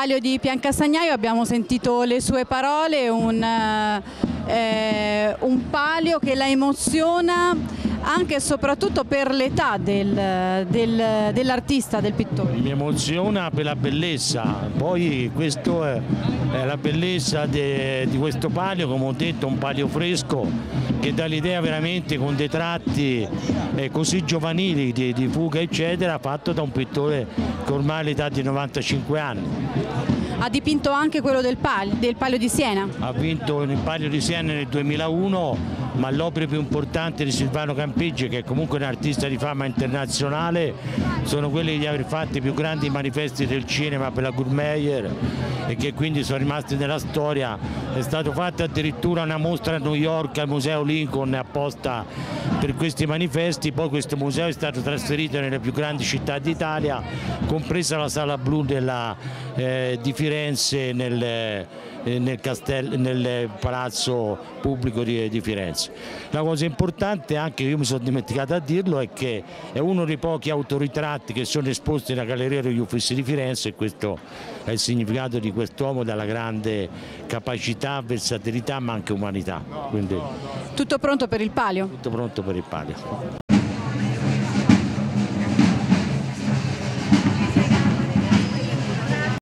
palio di Piancastagnaio abbiamo sentito le sue parole, un palio che la emoziona anche e soprattutto per l'età dell'artista, del pittore. Mi emoziona per la bellezza, poi questo è la bellezza di questo palio, come ho detto, un palio fresco che dà l'idea veramente con dei tratti così giovanili di fuga eccetera, fatto da un pittore che ormai ha l'età di 95 anni. Ha dipinto anche quello del palio di Siena? Ha vinto il palio di Siena nel 2001, ma l'opera più importante di Silvano Campeggi, che è comunque un artista di fama internazionale, sono quelli di aver fatto i più grandi manifesti del cinema per la Gurmeyer e che quindi sono rimasti nella storia. È stato fatto addirittura una mostra a New York al Museo Lincoln apposta per questi manifesti, poi questo museo è stato trasferito nelle più grandi città d'Italia, compresa la Sala Blu di Firenze nel palazzo pubblico di Firenze. La cosa importante, anche io mi sono dimenticato a dirlo, è che è uno dei pochi autoritratti che sono esposti nella Galleria degli Uffizi di Firenze, e questo è il significato di quest'uomo dalla grande capacità, versatilità ma anche umanità. Quindi, tutto pronto per il palio? Tutto pronto per il palio.